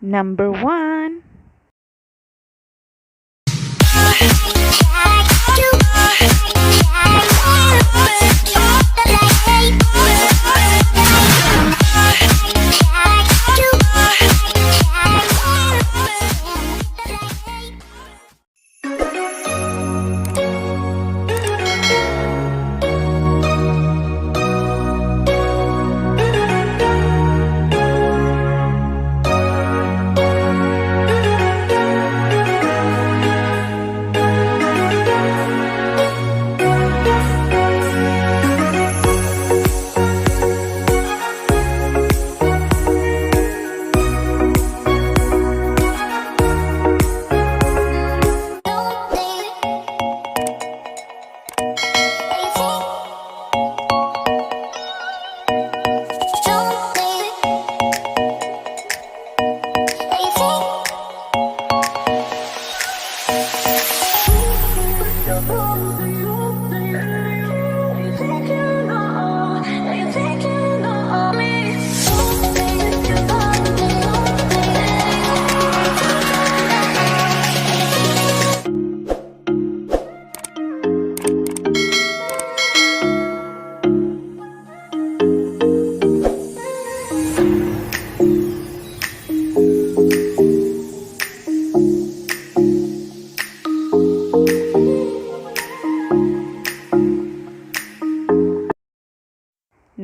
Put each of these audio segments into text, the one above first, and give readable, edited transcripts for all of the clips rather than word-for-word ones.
Number 1.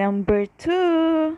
Number 2.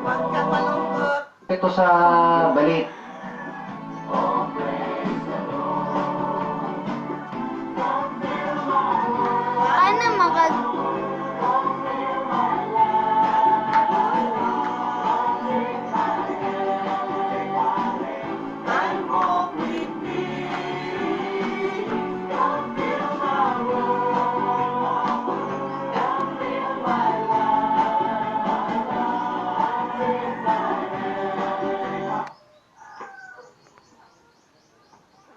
Huwag kang malungkot. Ito sa balit. Paano magag...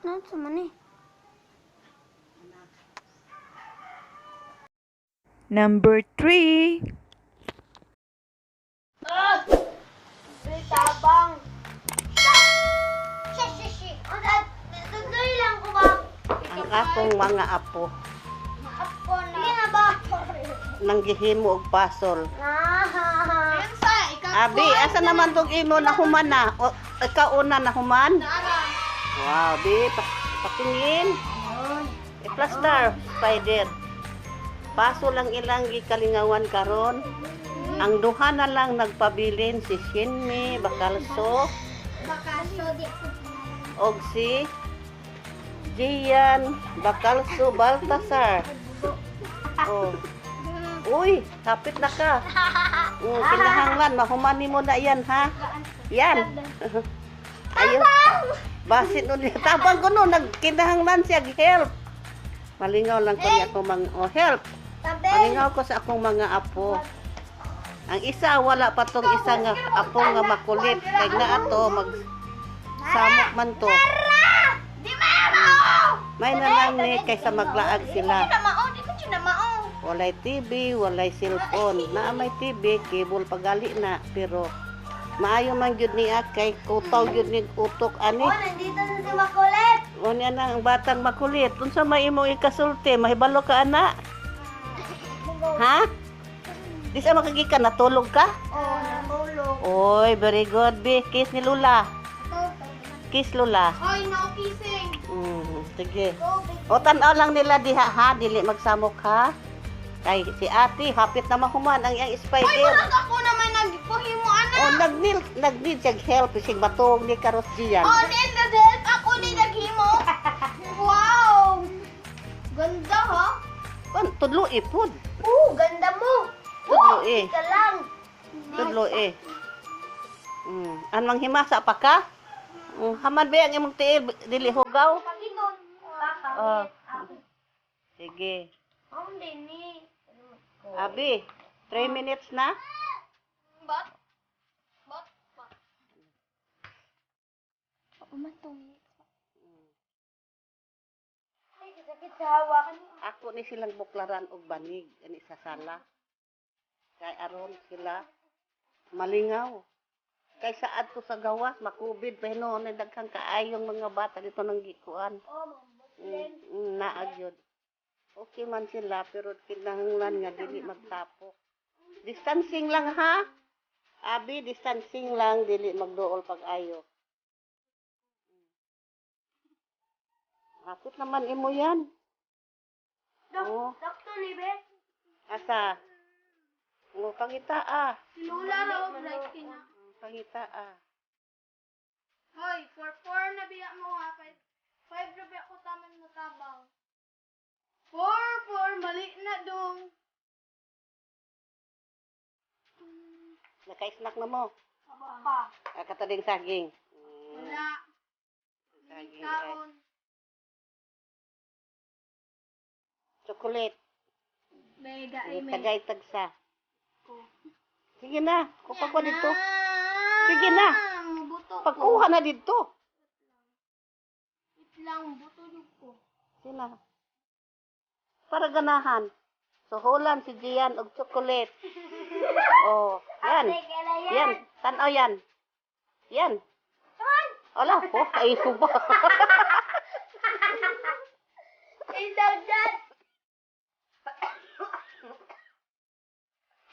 Ano sa mani? Number 3. Tabang. Shishi. Tuloy lang ko ba? Ang akong mga apo Apo na. Hindi na ba? nanggihimo og pasol. Yan sa, ikaw. Abi, asa naman tong imo na human na? O, ikaw una na human? Wow, bi, patingin. I-plaster, spider. Paso lang ilang gikalingawan karon. Ang duha na lang nagpabilin si Shinmi, Bakalso, Bakaso di. og si Gian, Bakalso, Baltasar. Oh. Uy, kapit na ka. Kinahanglan, mahumani mo na yan, ha? Yan. Ayun. Basit nun niya. Tabang ko nun, nagkinahanglan siya, help. Malingaw lang ko niya akong mga, oh, help. Tabi. Malingaw ko sa akong mga apo. Ang isa, wala pa tong isa nga apo nga makulit. Kaya na ato, magsamok man to. Di mero! May na lang ni, kaysa maglaag sila. Di na mao, di ko na mao. Walay TV, walay cellphone. Na may TV, cable pagali na. Pero, maayo man yun niya, kay kutaw yun ni utok ani. Nandito na si Makulit. O niya na, ang batang makulit. Unsa may imong ikasulti, mahibalo ka ana. Ha? Di sa makagika, natulog ka? Oh, nabulog. Oy, very good, be. Kiss ni Lula. Kiss Lula. Hoy, no kissing. Sige. Go, big. O, tanaw lang nila diha, ha? Dili magsamok, ha? Kay si ate, hapit na mahuman ang iyang Hoy, spider. bakit ako naman nagpahimo, ana? O, nag-need siya help. Sig batong ni Karos Gian. Oh, then the help ako ni naghimo. Wow! Ganda, ha? Tudlo ipod. Ganda mo. Tudlo eh. Ka lang. Tudlo eh. Anong himasa pa ka? Hamad ba ang imong tiil? Dili hugaw? Paginon. Oh. Sige. Oh, ni. Abi, 3 minutes na? Bat? Umatong. Ay, sakit sa hawakan. Ako ni silang buklaran og banig ani sa sala. Kay aron sila malingaw. Kay saad ko sa gawas makubid pa hinuon na daghang kaayong mga bata dito nang gikuan. Oh, Naagyod. Okay man sila pero kinahanglan nga dili magtapok. Distancing lang ha. Abi, distancing lang dili magduol pag ayo. Hapit naman imo yan. Oh, Doktor ni Be. asa? Oh, pangita ah. Si Lola raw, bright kina. Pangita ah. Hoy, 4 na biya mo ha. 5 na biya ko taman mo tabang. 4, mali na dong. Naka-snack na mo. Pa. Katading saging. Wala. Saging. Kaon. Chocolate. Mega, amen. Tagay tagsa. Ko. Sige na. Kupa ko dito. Sige Sige na. Buto ko. Pagkuha na dito. Wait lang, buto ko. Sina. Para ganahan. Suhulan si Gian og chocolate. Oh, yan. Yan. Tanaw yan. Yan. Ala, oh, ay suba. Isaw dyan.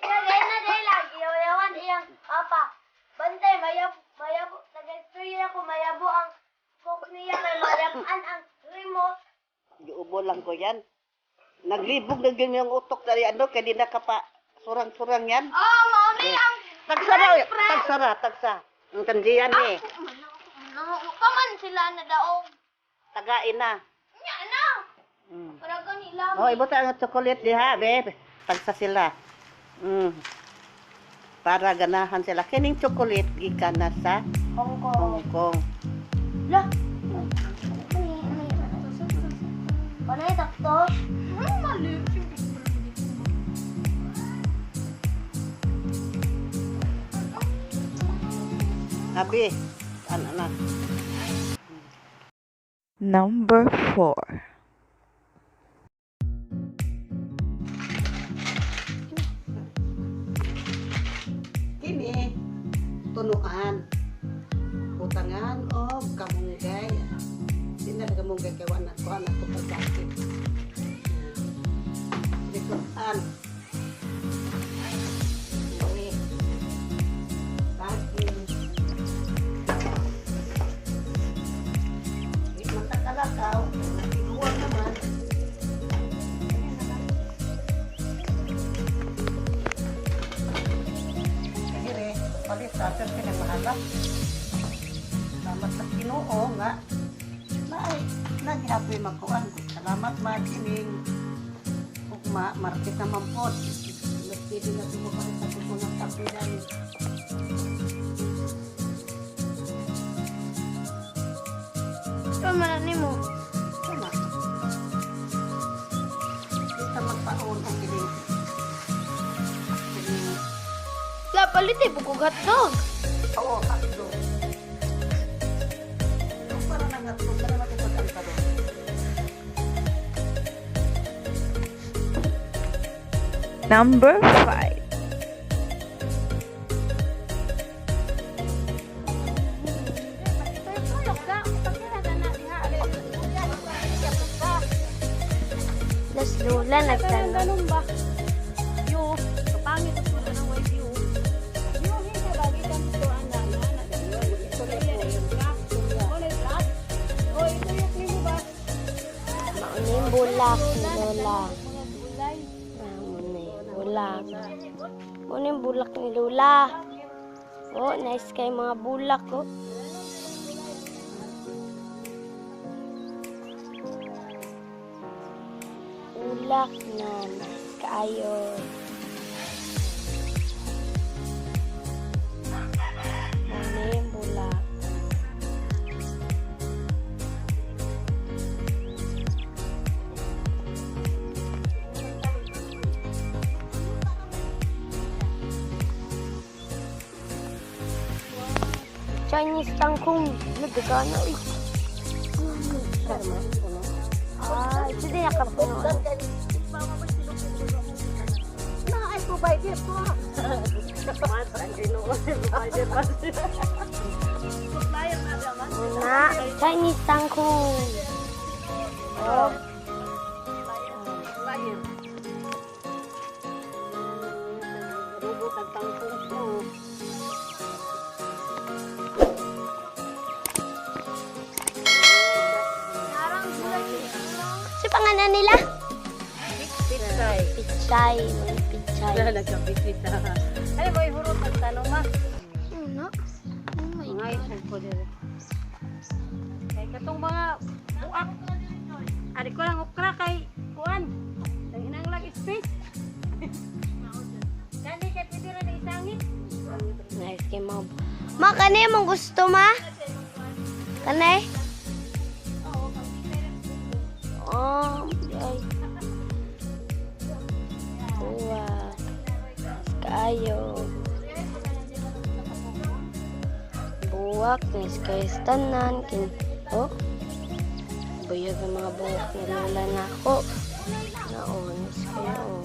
Ilagay na din lang. Iyawan iyang apa. Bantay, mayabo. Nag-explain ako, mayabo ang cook niya kay mayabaan ang remote. Giubo lang ko yan. Naglibog na ganyan yung utok dari ano, kaya di nakapa surang-surang yan. Oh, mauni ang... Tagsa. Ang kandiyan eh. Paman sila na daong. Tagain na. Nya na. Para ganila. Oh, ibuta ang chocolate diha, be. Tagsa sila. Para ganahan sila. Kining chocolate, gikan na sa Hong Kong. Hong Kong. Lah. Ano yung takto? Mali. Abi, ano na. Number 4. Kini, tunuan. Utangan o kamunggay. Di na kamunggay kay anak ko pagkakit. Likutan. Okay. Saging. Di matakalakaw. Inuwag naman. Kaya palit sa atin pinagmahalap. Salamat sa Ginoo nga. Naghapoy makuan. Salamat magining. Ugma, market na mampod. Pwede na sumukalit sa kukunang kapilan. Paman ni mo. Tama. Kita magpaon ang giling. La palit eh, bukog hotdog. Oo, hakdo. Para nangatlo, para matupad ang taro. Number 5. Las Lola nagtanong. ba? Yo, kapangit ang pula ng wife yo. Yo, hindi bagay kang tutuan na na. Ito na yan, ayun ka. Wala yung flat. O, ito yung klimo ba? Mauning bulak ni Lola. Mga gulay. Mauning bulak. Mauning bulak ni Lola. Oh, nice kay mga bulak oh. Bulak na nice kaayo. Mauning bulak. Chinese tangkong nagagana uy. Ah, ito din nakapuno. Ay, provider po. Na, Chinese tangkong. Oh. Rubot ang tangkong ko. Narang gulay na nila? Pitsay. Pichay. Pichay. Nagkabisita. Ano mo ihurot ang tanong ma? Ano? Oh my Mga isan ko dire. Kay katong mga buak. Ari ko lang okra kay kuan. Nanghinang lang space. Kani kay pwede ra na isangit. Nice kay mo. Ma, kanay mong gusto, ma? Kanay? Oh, ay. Buwak. Kayo. Buwak, nice kayo tanan. Oh. Buyag ang mga buwak na lola na ako. Nice kayo.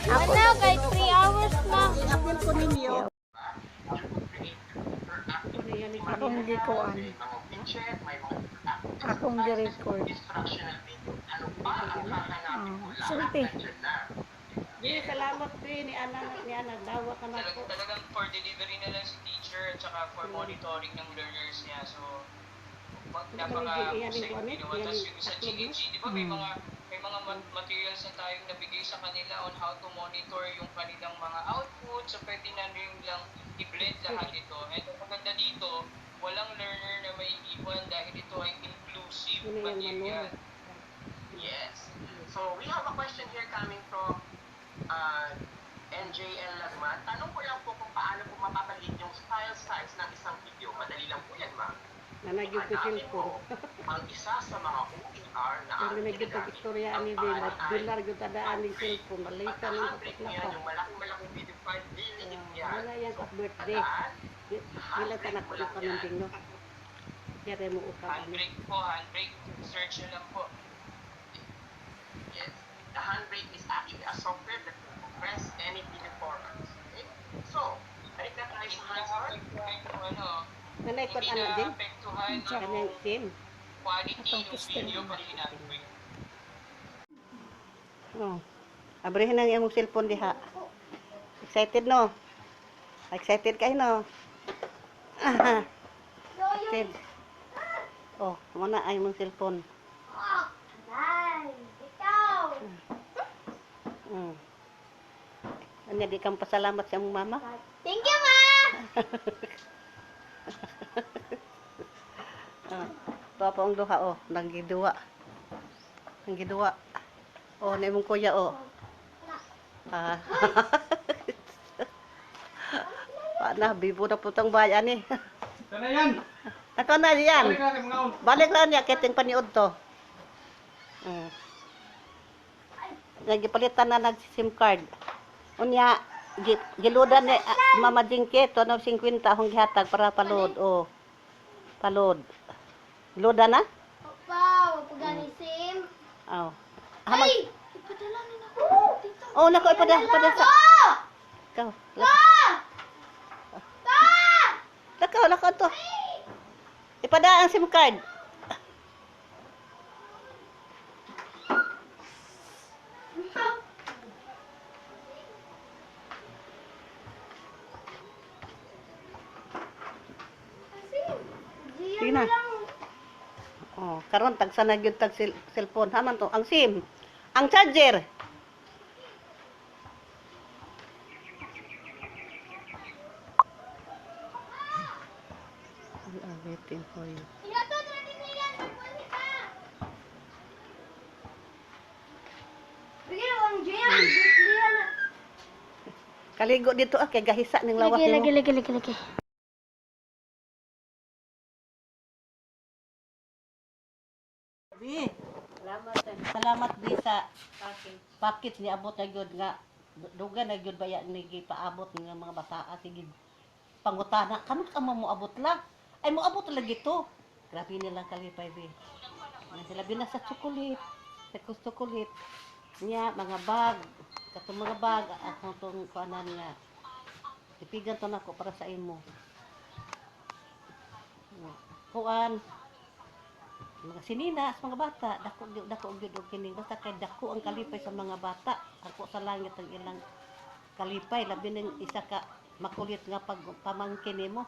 Ako na, kay 3 hours na. Akong di ko akong di-record. Sulti. Di salamat ni Ana dawa ka na ko. Talagang for delivery na lang si teacher at saka for monitoring ng learners niya. So, napaka-husay ng ginawa. Tapos yung sa GEG, di ba may mga materials na tayong nabigay sa kanila on how to monitor yung kanilang mga output. So, pwede na rin lang i-blend lahat ito. And ang maganda dito, walang learner na may iwan dahil ito ay inclusive material. Yes. So we have a question here coming from NJL Lagman. Tanong ko lang po kung paano po mapapalit yung file size ng isang video. Madali lang po yan, ma'am. Nanagyo ko Hanapin cellphone. mo ang isa sa mga OER na Pero nagyo ko istorya ani din, magdular gyud tadaan ni cellphone, malita ng handbrake niya, kapla. yung malaking video file, diliit yan. Wala yan sa birthday. Wala ka na ko kanunding no. Kaya mo uka ani. Handbrake po, handbrake. Search nyo lang po. Yes. The handbrake is actually a software that will compress any video formats. Okay? So, balik na tayo sa handbrake. Nanay kon Hindi ano din. naapektuhan Kanang ang sim. quality ng video pag hinandbrake. Oh. Abrihin ang imong cellphone diha. Excited no? Excited kay no? Excited. Oh, mana ay imong cellphone. Ikaw! Anya di kang pasalamat sa imong mama? Thank you, ma! Tuwa pa ang duha oh, nanggiduwa. Nanggiduwa. Oh, na imong kuya oh. Ah. Paana, bibo na putang bayan eh. Ito na yan! Ako na yan. Balik natin mga on. Balik lang niya, kiting paniod to. Nagipalitan na nag-SIM card. Unya, giludan ni Mama Jinky, to na 50 akong gihatag para palod. Oh. Palod. Luda na? Wow, paganisim. Oh. Ay! Ipadala na ako. Dito. Oh, nako ipada sa. Ah! Ikaw. Ah! Ah! Lakaw to. Ipada ang SIM card. Sige na. Oh, karon tagsa na gyud tag cellphone haman to ang SIM. Ang charger. I'm waiting for you. Inato na din yan. Magpuli ka. Bigyan ang jam. Bigyan na. Kaligo dito kay gahisa ning lawas nimo. Lagi. salamat bisa. Pakit ni abot na gyud nga duga na gyud baya ni gipaabot ng mga bata sige pangutana kamo ka mo abot la. Ay mo abot lagi to. Grabe nila kalipay be. Sila bina sa chocolate. Sa chocolate. Nya mga bag, katong mga bag akong tong kuanan nga. Ipigan to nako para sa imo. Kuan mga sininas, mga bata, dako gyud og kining basta kay dako ang kalipay sa mga bata. Ako sa langit ang ilang kalipay labi ning isa ka makulit nga pamangkin nimo.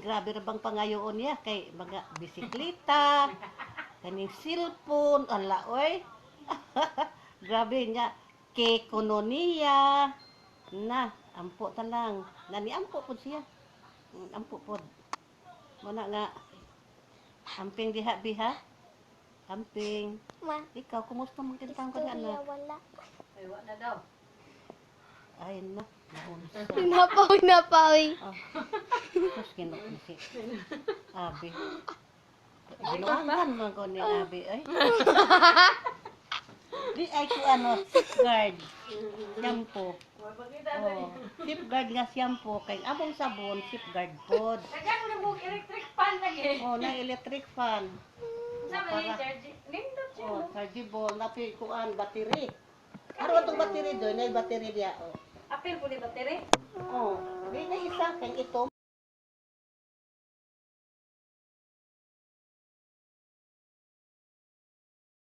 Grabe ra bang pangayoon niya kay mga bisikleta, kaning cellphone, ala oy. Grabe niya kay koloniya. Na, ampo ta lang. Nani ampo pod siya. Ampo pod. Muna nga amping diha biha. Amping. Ma, Ikaw kumusta man kintang ka na? wala. Ay na. Naunsa. Napawi. Ah. Sus kinukisi. Abi. Ginuangan man ko ni Abi ay. Di ay ko ano, safeguard. Shampoo. Oh, safeguard nga shampoo kay among sabon safeguard pod. Kaya mo na electric fan lagi. Oh, na electric fan. Sa may charge. Nindot siya. Oh, chargeable na kuan battery. Ano tong battery doy? Na battery dia. Oh. Apil po ni battery. Oh, di na isa kay ito